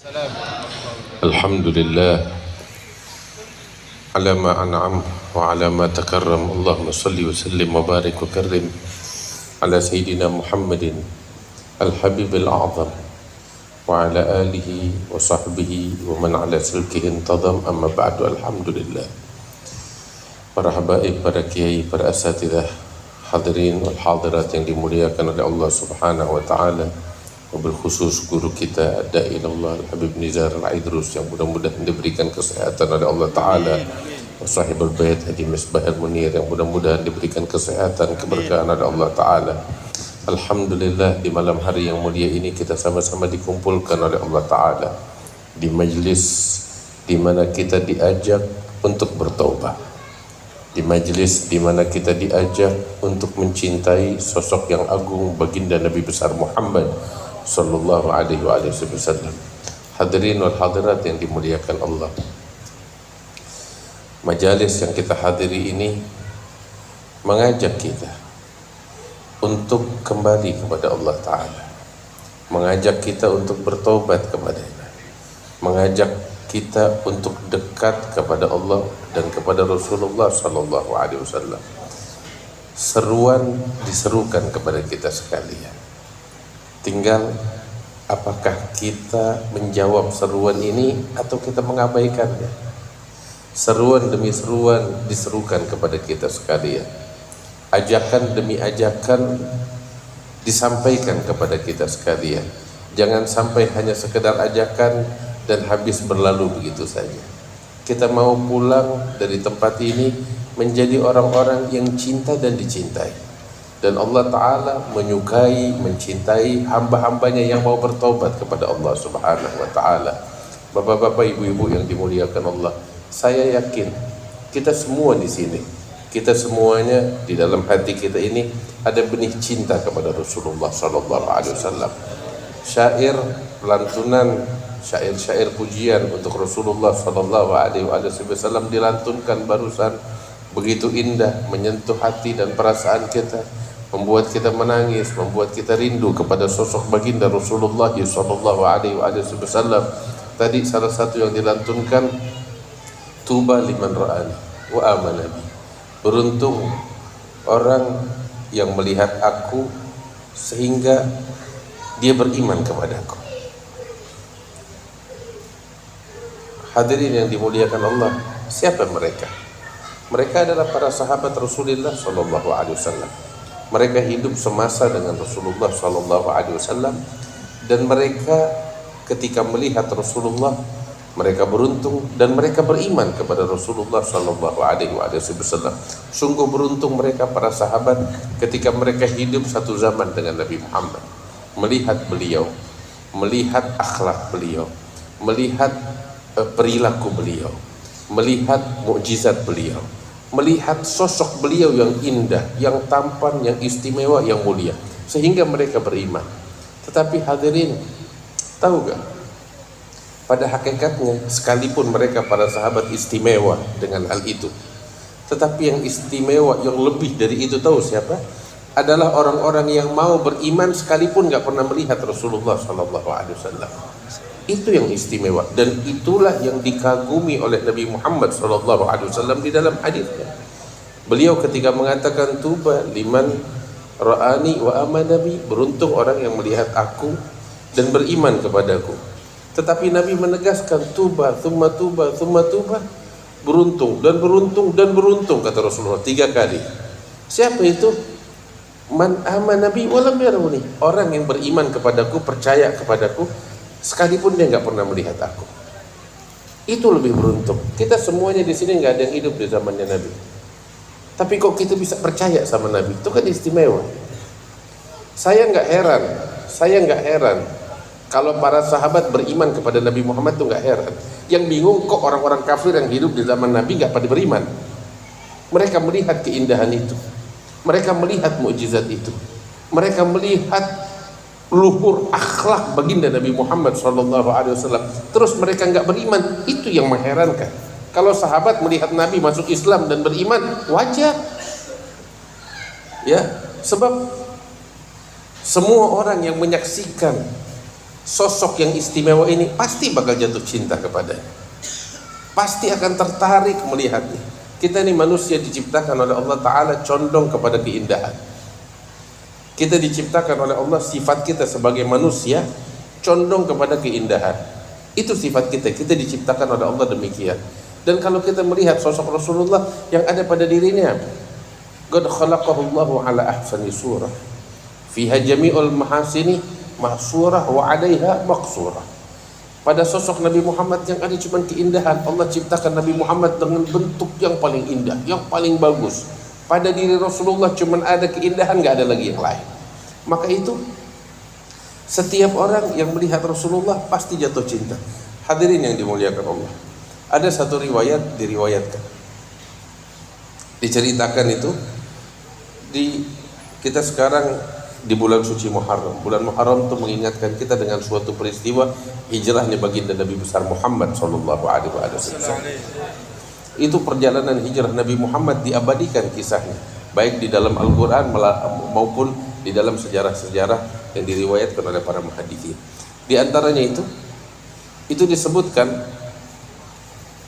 الحمد لله على ما أنعم وعلى ما تكرم. اللهم صل وسلم وبارك وكرم على سيدنا محمد الحبيب الأعظم وعلى آله وصحبه ومن على سلكه انتظم. أما بعد. الحمد لله. Para habaib, para kiai, para asatidzah, hadirin wal hadirat yang dimuliakan oleh Allah Subhanahu wa taala, wabil khusus guru kita Da'i Allah Habib Nizar Al-Aidrus yang mudah-mudahan diberikan kesehatan oleh Allah taala, wa sahibul bait Haji Misbah Al-Munir yang mudah-mudahan diberikan kesehatan, keberkahan oleh Allah taala. Alhamdulillah, di malam hari yang mulia ini kita sama-sama dikumpulkan oleh Allah taala di majlis di mana kita diajak untuk bertaubat, di majlis di mana kita diajak untuk mencintai sosok yang agung baginda Nabi besar Muhammad sallallahu alaihi wasallam. Hadirin wal hadirat yang dimuliakan Allah, majalis yang kita hadiri ini mengajak kita untuk kembali kepada Allah taala, mengajak kita untuk bertobat kepadanya, mengajak kita untuk dekat kepada Allah dan kepada Rasulullah sallallahu alaihi wasallam. Seruan diserukan kepada kita sekalian. Tinggal apakah kita menjawab seruan ini atau kita mengabaikannya. Seruan demi seruan diserukan kepada kita sekalian. Ajakan demi ajakan disampaikan kepada kita sekalian. Jangan sampai hanya sekedar ajakan dan habis berlalu begitu saja. Kita mau pulang dari tempat ini menjadi orang-orang yang cinta dan dicintai, dan Allah Ta'ala menyukai, mencintai hamba-hambanya yang mau bertobat kepada Allah Subhanahu wa Ta'ala. Bapak-bapak, ibu-ibu yang dimuliakan Allah, saya yakin kita semua di sini, kita semuanya di dalam hati kita ini ada benih cinta kepada Rasulullah Sallallahu Alaihi Wasallam. Syair, lantunan, syair-syair pujian untuk Rasulullah sallallahu alaihi wasallam dilantunkan barusan, begitu indah, menyentuh hati dan perasaan kita, membuat kita menangis, membuat kita rindu kepada sosok baginda Rasulullah sallallahu alaihi wasallam. Tadi salah satu yang dilantunkan, tuba liman ra'ani wa amana bi. Beruntung orang yang melihat aku sehingga dia beriman kepadaku. Hadirin yang dimuliakan Allah, siapa mereka? Mereka adalah para sahabat Rasulullah sallallahu alaihi wasallam. Mereka hidup semasa dengan Rasulullah sallallahu alaihi wasallam, dan mereka ketika melihat Rasulullah, mereka beruntung dan mereka beriman kepada Rasulullah sallallahu alaihi wasallam. Sungguh beruntung mereka para sahabat ketika mereka hidup satu zaman dengan Nabi Muhammad, melihat beliau, melihat akhlak beliau, melihat perilaku beliau, melihat mukjizat beliau, melihat sosok beliau yang indah, yang tampan, yang istimewa, yang mulia, sehingga mereka beriman. Tetapi hadirin, tahu gak? Pada hakikatnya sekalipun mereka para sahabat istimewa dengan hal itu, tetapi yang istimewa, yang lebih dari itu, tahu siapa? Adalah orang-orang yang mau beriman sekalipun gak pernah melihat Rasulullah SAW. Itu yang istimewa, dan itulah yang dikagumi oleh Nabi Muhammad SAW di dalam hadisnya. Beliau ketika mengatakan tuba liman ra'ani wa amana bi, beruntung orang yang melihat aku dan beriman kepadaku. Tetapi Nabi menegaskan tuba, thumma tuba, thumma tuba, beruntung dan beruntung dan beruntung, kata Rasulullah 3 kali. Siapa itu? Man amana bi wa lam yarawni, orang yang beriman kepadaku, percaya kepadaku, sekalipun dia nggak pernah melihat aku. Itu lebih beruntung. Kita semuanya di sini nggak ada yang hidup di zamannya Nabi, tapi kok kita bisa percaya sama Nabi, itu kan istimewa. Saya nggak heran kalau para sahabat beriman kepada Nabi Muhammad, tuh nggak heran. Yang bingung kok orang-orang kafir yang hidup di zaman Nabi nggak pada beriman. Mereka melihat keindahan itu, mereka melihat mukjizat itu, mereka melihat luhur akhlak baginda Nabi Muhammad SAW. Terus mereka nggak beriman, itu yang mengherankan. Kalau sahabat melihat Nabi masuk Islam dan beriman, wajar. Ya, sebab semua orang yang menyaksikan sosok yang istimewa ini pasti bakal jatuh cinta kepadanya, pasti akan tertarik melihatnya. Kita ini manusia diciptakan oleh Allah Ta'ala condong kepada keindahan. Kita diciptakan oleh Allah, sifat kita sebagai manusia condong kepada keindahan. Itu sifat kita, kita diciptakan oleh Allah demikian. Dan kalau kita melihat sosok Rasulullah yang ada pada dirinya, qad khalaqahu Allahu ala ahsani surah fiha jami'ul mahasini mahsurah wa 'alaiha maqsurah. Pada sosok Nabi Muhammad yang ada cuma keindahan. Allah ciptakan Nabi Muhammad dengan bentuk yang paling indah, yang paling bagus. Pada diri Rasulullah cuma ada keindahan, gak ada lagi yang lain. Maka itu setiap orang yang melihat Rasulullah pasti jatuh cinta. Hadirin yang dimuliakan Allah, ada satu riwayat diriwayatkan, diceritakan itu kita sekarang di bulan suci Muharram. Bulan Muharram itu mengingatkan kita dengan suatu peristiwa hijrahnya baginda Nabi besar Muhammad sallallahu alaihi wasallam. Itu perjalanan hijrah Nabi Muhammad diabadikan kisahnya, baik di dalam Al-Quran maupun di dalam sejarah-sejarah yang diriwayatkan oleh para muhaditsin. Di antaranya itu disebutkan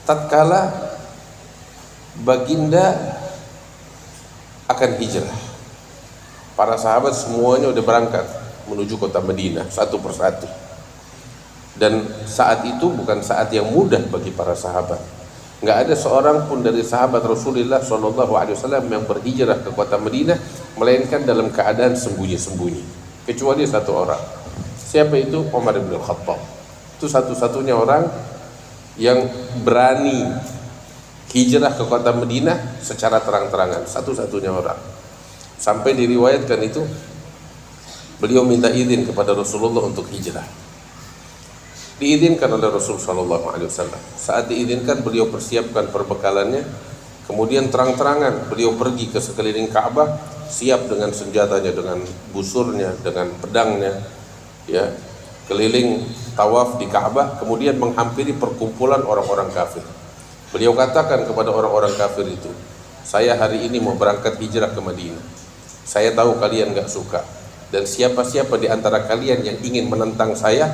tatkala baginda akan hijrah, para sahabat semuanya udah berangkat menuju kota Madinah satu persatu. Dan saat itu bukan saat yang mudah bagi para sahabat. Nggak ada seorang pun dari sahabat Rasulullah SAW yang berhijrah ke kota Madinah melainkan dalam keadaan sembunyi-sembunyi, kecuali satu orang. Siapa itu? Umar bin Khattab. Itu satu-satunya orang yang berani hijrah ke kota Madinah secara terang-terangan, satu-satunya orang. Sampai diriwayatkan itu beliau minta izin kepada Rasulullah untuk hijrah. Diizinkan oleh Rasulullah SAW. Saat diizinkan beliau persiapkan perbekalannya, kemudian terang-terangan beliau pergi ke sekeliling Ka'bah, siap dengan senjatanya, dengan busurnya, dengan pedangnya, ya, keliling tawaf di Ka'bah, kemudian menghampiri perkumpulan orang-orang kafir. Beliau katakan kepada orang-orang kafir itu, saya hari ini mau berangkat hijrah ke Madinah. Saya tahu kalian gak suka, dan siapa-siapa di antara kalian yang ingin menentang saya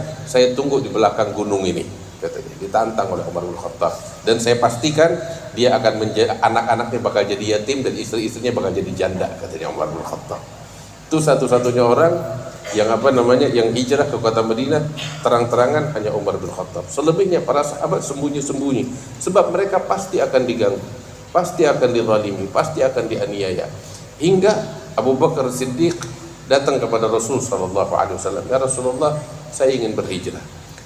tunggu di belakang gunung ini, katanya. Ditantang oleh Umar bin Khattab, dan saya pastikan dia akan menjadi, anak-anaknya bakal jadi yatim dan istri-istrinya bakal jadi janda, katanya Umar bin Khattab. Itu satu-satunya orang yang yang hijrah ke kota Madinah terang-terangan, hanya Umar bin Khattab. Selebihnya para sahabat sembunyi-sembunyi, sebab mereka pasti akan diganggu, pasti akan dizalimi, pasti akan dianiaya. Hingga Abu Bakar Siddiq datang kepada Rasul SAW, ya Rasulullah, saya ingin berhijrah.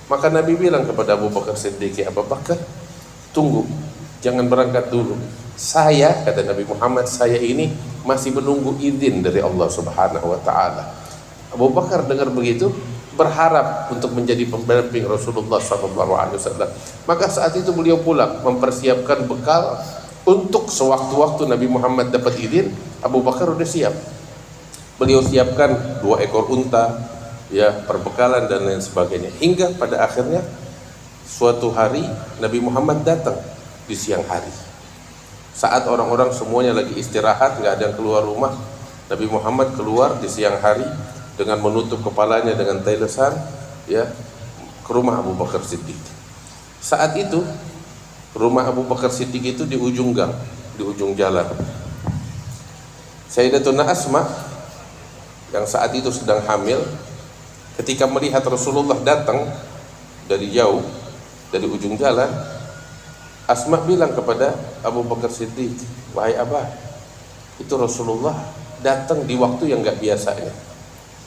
Maka Nabi bilang kepada Abu Bakar Siddiq, ya Abu Bakar, tunggu, jangan berangkat dulu. Saya, kata Nabi Muhammad, saya ini masih menunggu izin dari Allah Subhanahu wa Ta'ala. Abu Bakar dengar begitu, berharap untuk menjadi pendamping Rasulullah SAW. Maka saat itu beliau pulang mempersiapkan bekal untuk sewaktu-waktu Nabi Muhammad dapat izin. Abu Bakar udah siap. Beliau siapkan 2 ekor unta, ya, perbekalan dan lain sebagainya. Hingga pada akhirnya suatu hari Nabi Muhammad datang di siang hari. Saat orang-orang semuanya lagi istirahat, nggak ada yang keluar rumah, Nabi Muhammad keluar di siang hari dengan menutup kepalanya dengan tailesan, ya, ke rumah Abu Bakar Siddiq. Saat itu rumah Abu Bakar Siddiq itu di ujung gang, di ujung jalan. Sayyidatuna Asma yang saat itu sedang hamil, ketika melihat Rasulullah datang dari jauh, dari ujung jalan, Asma bilang kepada Abu Bakar Siddiq, wahai Abah, itu Rasulullah datang di waktu yang gak biasanya.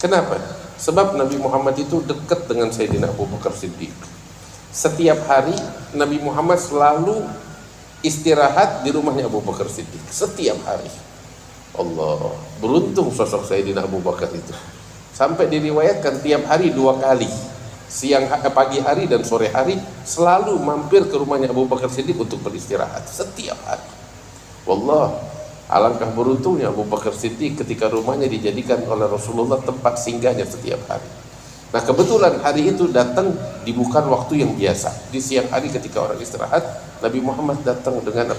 Kenapa? Sebab Nabi Muhammad itu dekat dengan Sayyidina Abu Bakar Siddiq. Setiap hari Nabi Muhammad selalu istirahat di rumahnya Abu Bakar Siddiq, setiap hari. Allah, beruntung sosok Sayyidina Abu Bakar itu. Sampai diriwayatkan tiap hari 2 kali, pagi hari dan sore hari, selalu mampir ke rumahnya Abu Bakar Siddiq untuk beristirahat setiap hari. Wallah, alangkah beruntungnya Abu Bakar Siddiq ketika rumahnya dijadikan oleh Rasulullah tempat singgahnya setiap hari. Nah, kebetulan hari itu datang di bukan waktu yang biasa. Di siang hari ketika orang istirahat, Nabi Muhammad datang dengan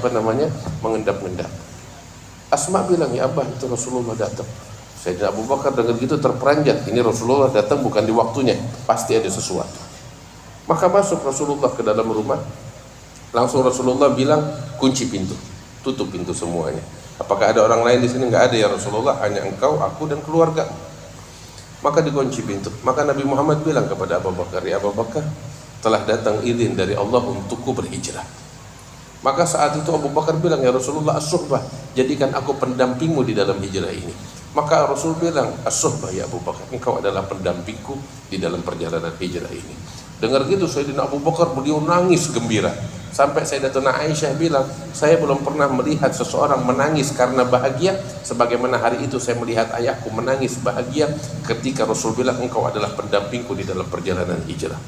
mengendap-endap. Asma bilang, ya Abah, itu Rasulullah datang. Sayyidina Abu Bakar dengar gitu terperanjat, ini Rasulullah datang bukan di waktunya, pasti ada sesuatu. Maka masuk Rasulullah ke dalam rumah, langsung Rasulullah bilang, kunci pintu, tutup pintu semuanya. Apakah ada orang lain di sini? Nggak ada ya Rasulullah, hanya engkau, aku dan keluarga. Maka dikunci pintu. Maka Nabi Muhammad bilang kepada Abu Bakar, ya Abu Bakar, telah datang izin dari Allah untukku berhijrah. Maka saat itu Abu Bakar bilang, ya Rasulullah, as-suhbah, jadikan aku pendampingmu di dalam hijrah ini. Maka Rasul bilang, as-suhbah ya Abu Bakar, engkau adalah pendampingku di dalam perjalanan hijrah ini. Dengar gitu Sayyidina Abu Bakar, beliau nangis gembira. Sampai Sayyidatuna Aisyah bilang, saya belum pernah melihat seseorang menangis karena bahagia sebagaimana hari itu saya melihat ayahku menangis bahagia ketika Rasul bilang, engkau adalah pendampingku di dalam perjalanan hijrah.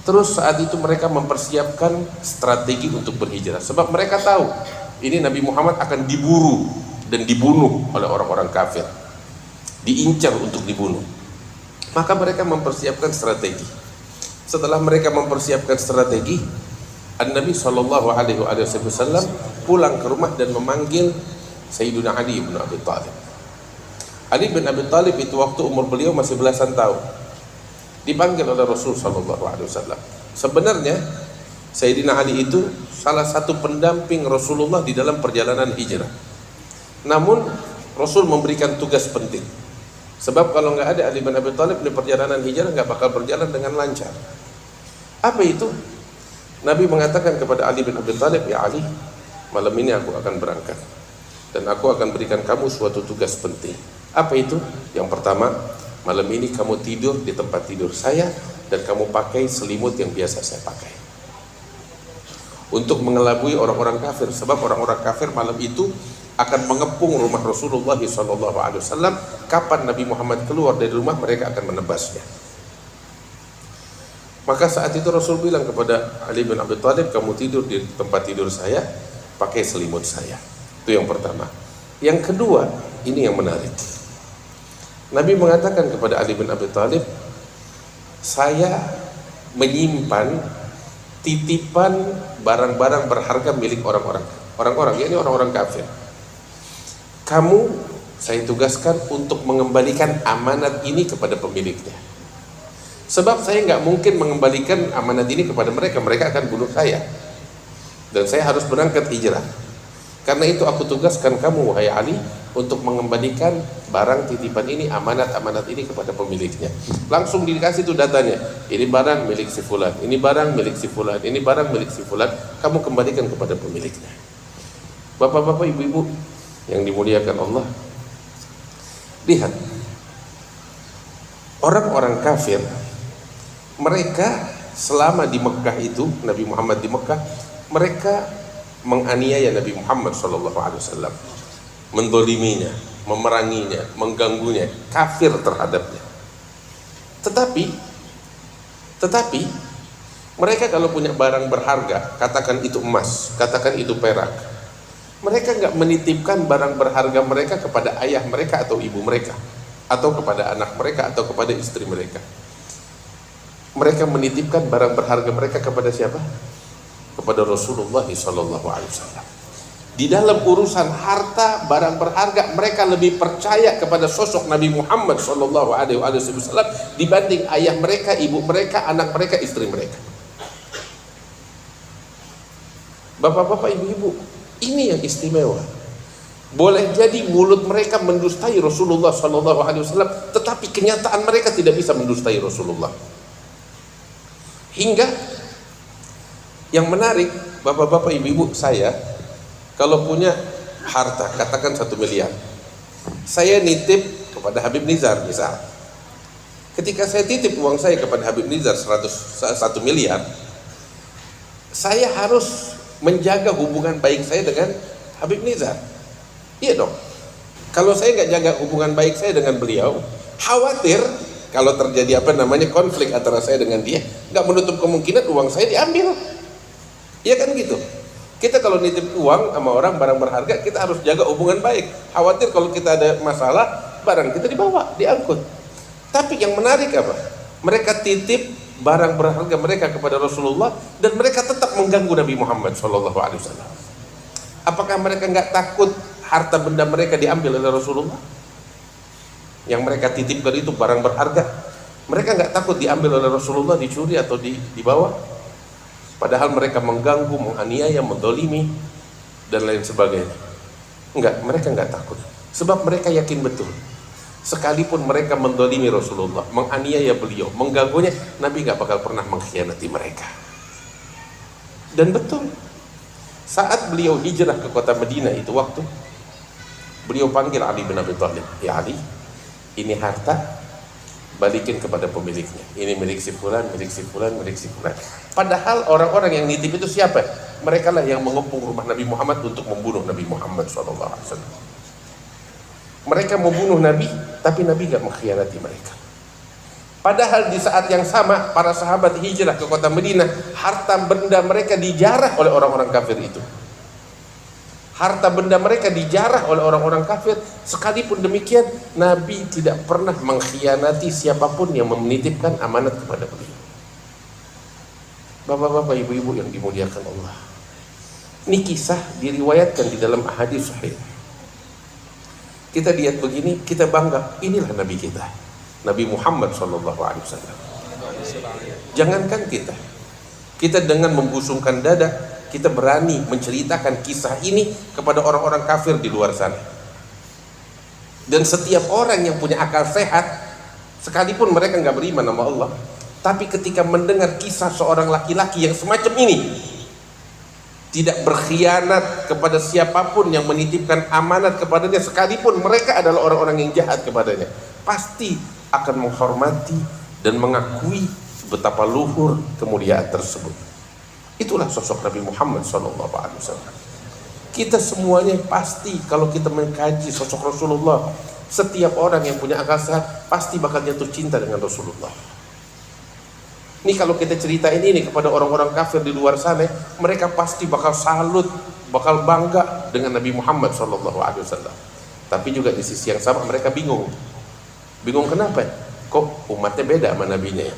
Terus saat itu mereka mempersiapkan strategi untuk berhijrah, sebab mereka tahu ini Nabi Muhammad akan diburu dan dibunuh oleh orang-orang kafir, diincar untuk dibunuh. Maka mereka mempersiapkan strategi. Setelah mereka mempersiapkan strategi, Nabi SAW pulang ke rumah dan memanggil Sayyidina Ali bin Abi Thalib. Ali bin Abi Thalib itu waktu umur beliau masih belasan tahun, dipanggil oleh Rasul SAW. Sebenarnya Sayyidina Ali itu salah satu pendamping Rasulullah di dalam perjalanan hijrah. Namun Rasul memberikan tugas penting, sebab kalau nggak ada Ali bin Abi Thalib di perjalanan hijrah nggak bakal berjalan dengan lancar. Apa itu? Nabi mengatakan kepada Ali bin Abi Thalib, ya Ali, malam ini aku akan berangkat dan aku akan berikan kamu suatu tugas penting. Apa itu? Yang pertama, malam ini kamu tidur di tempat tidur saya dan kamu pakai selimut yang biasa saya pakai untuk mengelabui orang-orang kafir, sebab orang-orang kafir malam itu akan mengepung rumah Rasulullah SAW. Kapan Nabi Muhammad keluar dari rumah, mereka akan menebasnya. Maka saat itu Rasul bilang kepada Ali bin Abi Thalib, kamu tidur di tempat tidur saya, pakai selimut saya. Itu yang pertama. Yang kedua, ini yang menarik. Nabi mengatakan kepada Ali bin Abi Thalib, saya menyimpan titipan barang-barang berharga milik orang-orang, ya ini orang-orang kafir. Kamu saya tugaskan untuk mengembalikan amanat ini kepada pemiliknya. Sebab saya nggak mungkin mengembalikan amanat ini kepada mereka, mereka akan bunuh saya. Dan saya harus berangkat hijrah. Karena itu aku tugaskan kamu, wahai Ali, untuk mengembalikan barang titipan ini, amanat-amanat ini kepada pemiliknya. Langsung dikasih tuh datanya. Ini barang milik si fulan, ini barang milik si fulan, ini barang milik si fulan, kamu kembalikan kepada pemiliknya. Bapak-bapak, ibu-ibu yang dimuliakan Allah, lihat orang-orang kafir, mereka selama di Mekah itu, Nabi Muhammad di Mekah, mereka menganiaya Nabi Muhammad SAW, mendoliminya, memeranginya, mengganggunya, kafir terhadapnya. Tetapi mereka kalau punya barang berharga, katakan itu emas, katakan itu perak, mereka nggak menitipkan barang berharga mereka kepada ayah mereka atau ibu mereka, atau kepada anak mereka, atau kepada istri mereka. Mereka menitipkan barang berharga mereka kepada siapa? Kepada Rasulullah SAW. Di dalam urusan harta, barang berharga, mereka lebih percaya kepada sosok Nabi Muhammad SAW dibanding ayah mereka, ibu mereka, anak mereka, istri mereka. Bapak-bapak, ibu-ibu, ini yang istimewa. Boleh jadi mulut mereka mendustai Rasulullah SAW, tetapi kenyataan mereka tidak bisa mendustai Rasulullah. Hingga yang menarik, bapak-bapak, ibu-ibu, saya kalau punya harta, katakan 1 miliar, saya nitip kepada Habib Nizar misal. Ketika saya titip uang saya kepada Habib Nizar 1 miliar, saya harus menjaga hubungan baik saya dengan Habib Nizar. Iya dong. Kalau saya nggak jaga hubungan baik saya dengan beliau, khawatir kalau terjadi konflik antara saya dengan dia, nggak menutup kemungkinan uang saya diambil. Iya kan gitu. Kita kalau nitip uang sama orang, barang berharga, kita harus jaga hubungan baik. Khawatir kalau kita ada masalah, barang kita dibawa, diangkut. Tapi yang menarik apa? Mereka titip barang berharga mereka kepada Rasulullah dan mereka tetap mengganggu Nabi Muhammad SAW. Apakah mereka nggak takut harta benda mereka diambil oleh Rasulullah? Yang mereka titipkan itu barang berharga. Mereka nggak takut diambil oleh Rasulullah, dicuri atau dibawa. Padahal mereka mengganggu, menganiaya, mendolimi dan lain sebagainya. Mereka nggak takut. Sebab mereka yakin betul, sekalipun mereka mendolimi Rasulullah, menganiaya beliau, mengganggunya, Nabi nggak bakal pernah mengkhianati mereka. Dan betul, saat beliau hijrah ke kota Madinah itu waktu, beliau panggil Ali bin Abi Thalib, ya Ali, ini harta, balikin kepada pemiliknya. Ini milik si fulan, milik si fulan, milik si fulan. Padahal orang-orang yang nitip itu siapa? Mereka lah yang mengepung rumah Nabi Muhammad untuk membunuh Nabi Muhammad SAW. Mereka membunuh Nabi, tapi Nabi gak mengkhianati mereka. Padahal di saat yang sama, para sahabat hijrah ke kota Madinah, harta benda mereka dijarah oleh orang-orang kafir itu. Harta benda mereka dijarah oleh orang-orang kafir. Sekalipun demikian, Nabi tidak pernah mengkhianati siapapun yang menitipkan amanat kepada beliau. Bapak-bapak, ibu-ibu yang dimuliakan Allah, ini kisah diriwayatkan di dalam hadis sahih. Kita lihat begini, kita bangga, inilah Nabi kita, Nabi Muhammad SAW. Jangankan kita dengan membusungkan dada, kita berani menceritakan kisah ini kepada orang-orang kafir di luar sana. Dan setiap orang yang punya akal sehat, sekalipun mereka nggak beriman sama Allah, tapi ketika mendengar kisah seorang laki-laki yang semacam ini, tidak berkhianat kepada siapapun yang menitipkan amanat kepadanya, sekalipun mereka adalah orang-orang yang jahat kepadanya, pasti akan menghormati dan mengakui betapa luhur kemuliaan tersebut. Itulah sosok Nabi Muhammad SAW. Kita semuanya pasti, kalau kita mengkaji sosok Rasulullah, setiap orang yang punya akal sehat pasti bakal jatuh cinta dengan Rasulullah. Ini kalau kita ceritain ini kepada orang-orang kafir di luar sana, mereka pasti bakal salut, bakal bangga dengan Nabi Muhammad SAW. Tapi juga di sisi yang sama mereka bingung. Bingung kenapa? Kok umatnya beda sama nabinya ya?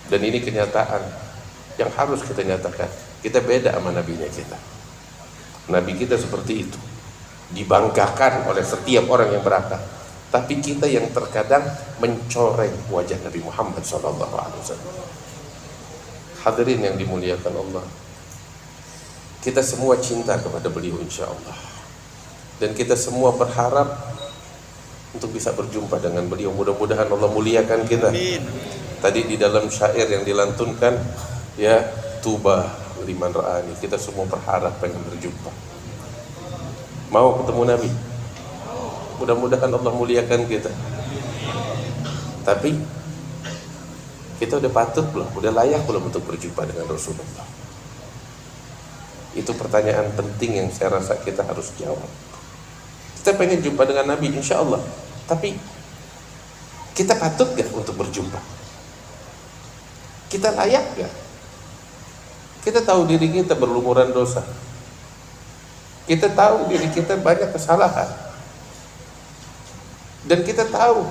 Dan ini kenyataan yang harus kita nyatakan. Kita beda sama nabinya kita. Nabi kita seperti itu, dibanggakan oleh setiap orang yang berakal. Tapi kita yang terkadang mencoreng wajah Nabi Muhammad SAW. Hadirin yang dimuliakan Allah, kita semua cinta kepada beliau insya Allah. Dan kita semua berharap untuk bisa berjumpa dengan beliau. Mudah-mudahan Allah muliakan kita. Amin. Tadi di dalam syair yang dilantunkan, ya, tuba liman ra'ani, kita semua berharap pengen berjumpa. Mau ketemu Nabi? Mudah-mudahan Allah muliakan kita. Tapi kita udah patut belum? Udah layak belum untuk berjumpa dengan Rasulullah? Itu pertanyaan penting yang saya rasa kita harus jawab. Kita pengen jumpa dengan Nabi insya Allah, tapi kita patut gak untuk berjumpa? Kita layak gak? Kita tahu diri kita berlumuran dosa. Kita tahu diri kita banyak kesalahan. Dan kita tahu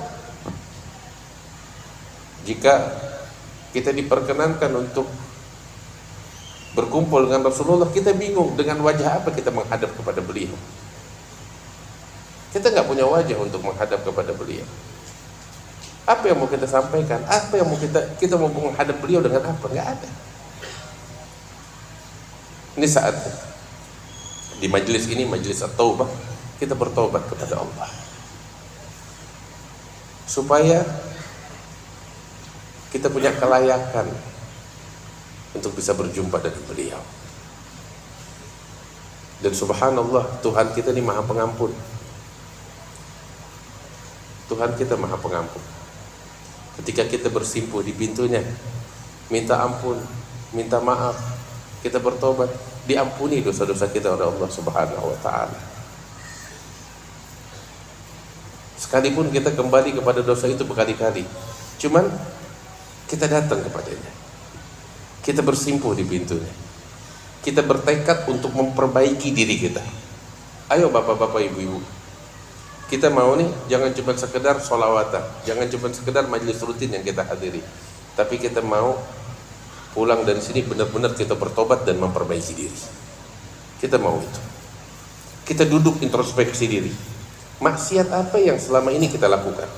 jika kita diperkenankan untuk berkumpul dengan Rasulullah, kita bingung dengan wajah apa kita menghadap kepada beliau. Kita nggak punya wajah untuk menghadap kepada beliau. Apa yang mau kita sampaikan? Apa yang mau kita mau menghadap beliau dengan apa? Nggak ada. Ini saat di majelis ini, majelis at-taubah, kita bertobat kepada Allah supaya kita punya kelayakan untuk bisa berjumpa dengan beliau. Dan subhanallah, Tuhan kita ini maha pengampun. Tuhan kita maha pengampun. Ketika kita bersimpuh di pintunya, minta ampun, minta maaf, kita bertobat, diampuni dosa-dosa kita oleh Allah Subhanahu wa ta'ala. Sekalipun kita kembali kepada dosa itu berkali-kali, cuman kita datang kepadanya, kita bersimpuh di pintunya, kita bertekad untuk memperbaiki diri kita. Ayo bapak-bapak, ibu-ibu, kita mau nih, jangan cuma sekedar sholawatan, jangan cuma sekedar majelis rutin yang kita hadiri, tapi kita mau pulang dari sini benar-benar kita bertobat dan memperbaiki diri. Kita mau itu. Kita duduk introspeksi diri, Maksiat apa yang selama ini kita lakukan?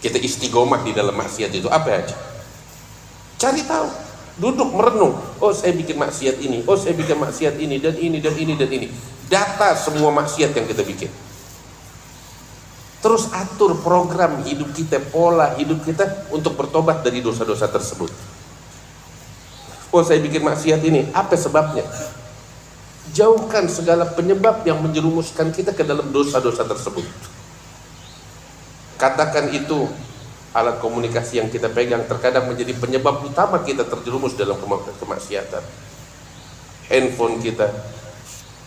Kita istiqomah di dalam maksiat itu apa aja? Cari tahu, duduk merenung. Oh, saya bikin maksiat ini, oh saya bikin maksiat ini dan ini dan ini dan ini. Data semua maksiat yang kita bikin. Terus atur program hidup kita, pola hidup kita untuk bertobat dari dosa-dosa tersebut. Oh, saya bikin maksiat ini, apa sebabnya? Jauhkan segala penyebab yang menjerumuskan kita ke dalam dosa-dosa tersebut. Katakan itu alat komunikasi yang kita pegang terkadang menjadi penyebab utama kita terjerumus dalam kemaksiatan. Handphone kita,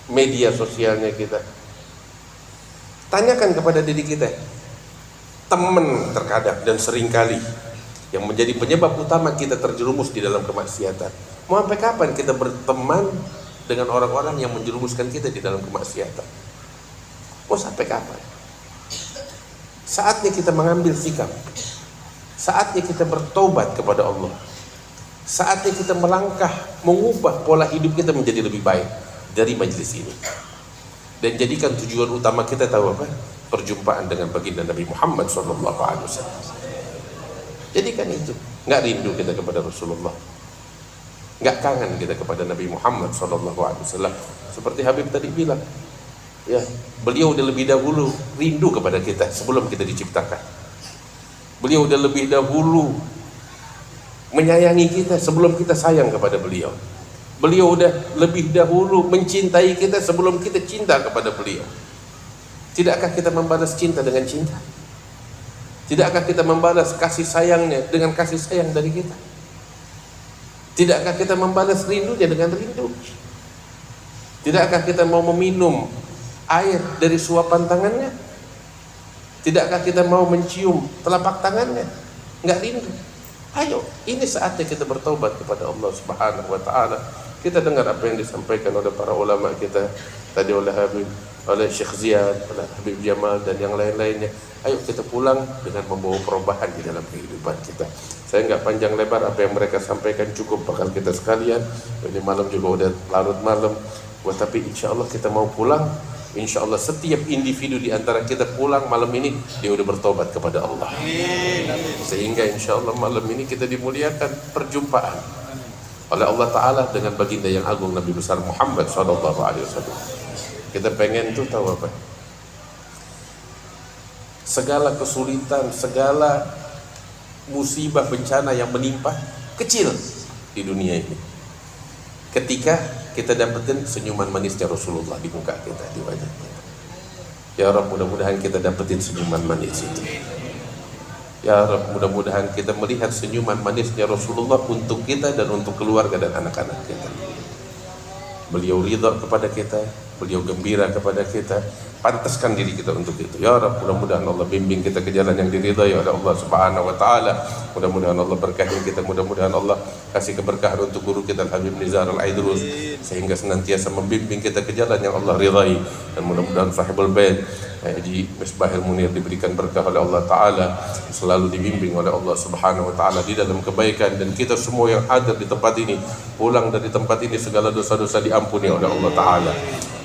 media sosialnya kita. Tanyakan kepada diri kita, teman terkadang dan seringkali yang menjadi penyebab utama kita terjerumus di dalam kemaksiatan. Mau sampai kapan kita berteman dengan orang-orang yang menjerumuskan kita di dalam kemaksiatan? Mau sampai kapan? Saatnya kita mengambil sikap. Saatnya kita bertobat kepada Allah. Saatnya kita melangkah, mengubah pola hidup kita menjadi lebih baik dari majelis ini. Dan jadikan tujuan utama kita tahu apa? Perjumpaan dengan baginda Nabi Muhammad SAW. Jadikan itu. Nggak rindu kita kepada Rasulullah, nggak kangen kita kepada Nabi Muhammad SAW. Seperti Habib tadi bilang, ya, beliau udah lebih dahulu rindu kepada kita sebelum kita diciptakan. Beliau udah lebih dahulu menyayangi kita sebelum kita sayang kepada beliau. Beliau udah lebih dahulu mencintai kita sebelum kita cinta kepada beliau. Tidakkah kita membalas cinta dengan cinta? Tidakkah kita membalas kasih sayangnya dengan kasih sayang dari kita? Tidakkah kita membalas rindunya dengan rindu? Tidakkah kita mau meminum air dari suapan tangannya? Tidakkah kita mau mencium telapak tangannya? Enggak rindu. Ayo, ini saatnya kita bertobat kepada Allah Subhanahu wa taala. Kita dengar apa yang disampaikan oleh para ulama kita tadi, oleh Habib, oleh Syekh Ziyad, oleh Habib Jamal dan yang lain-lainnya. Ayo kita pulang dengan membawa perubahan di dalam kehidupan kita. Saya nggak panjang lebar, apa yang mereka sampaikan cukup bakal kita sekalian. Ini malam juga udah larut malam. Tapi insya Allah kita mau pulang. Insya Allah setiap individu di antara kita pulang malam ini dia udah bertobat kepada Allah. Sehingga insya Allah malam ini kita dimuliakan perjumpaan oleh Allah Ta'ala dengan baginda yang agung Nabi besar Muhammad SAW. Kita pengen tuh tahu apa? Segala kesulitan, segala musibah bencana yang menimpa kecil di dunia ini, ketika kita dapetin senyuman manisnya Rasulullah di muka kita, di wajah kita. Ya Rabb, mudah-mudahan kita dapetin senyuman manis itu. Ya Rabb, mudah-mudahan kita melihat senyuman manisnya Rasulullah untuk kita dan untuk keluarga dan anak-anak kita. Beliau ridha kepada kita, beliau gembira kepada kita. Pantaskan diri kita untuk itu. Ya Rabb, mudah-mudahan Allah bimbing kita ke jalan yang diridhai oleh Allah Subhanahu wa taala. Mudah-mudahan Allah berkahi kita, mudah-mudahan Allah kasih keberkahan untuk guru kita Habib Nizar Al-Aidrus sehingga senantiasa membimbing kita ke jalan yang Allah ridhai. Dan mudah-mudahan sahibul bait Haji Misbahil Munir diberikan berkah oleh Allah taala, selalu dibimbing oleh Allah Subhanahu wa taala di dalam kebaikan, dan kita semua yang hadir di tempat ini pulang dari tempat ini segala dosa-dosa diampuni oleh Allah taala.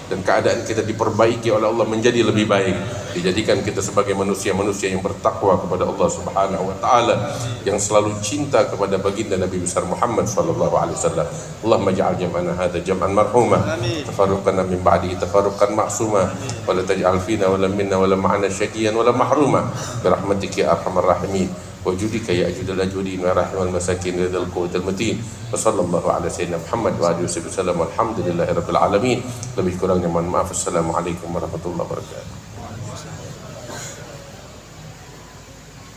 Dan keadaan kita diperbaiki oleh Allah menjadi lebih baik, dijadikan kita sebagai manusia-manusia yang bertakwa kepada Allah Subhanahu wa taala, yang selalu cinta kepada baginda Nabi besar Muhammad sallallahu alaihi wasallam. Allahumma ja'al jam'ana hadza jam'an marhuma, tafarruqana min ba'dihi tafarruqan ma'suma, wa la taj'al fina wa la minna wa la ma'ana syaqiyan wa la mahruma bi rahmatika ya arhamar rahimin. Wajudika ya ajudal ajudin wa rahmal masakin ridal quwwatil matin. Wa sallallahu ala sayyidina Muhammad wa alihi wasallam. Alhamdulillahi rabbil alamin. Lebih kurangnya mohon maaf. Assalamualaikum warahmatullahi wabarakatuh.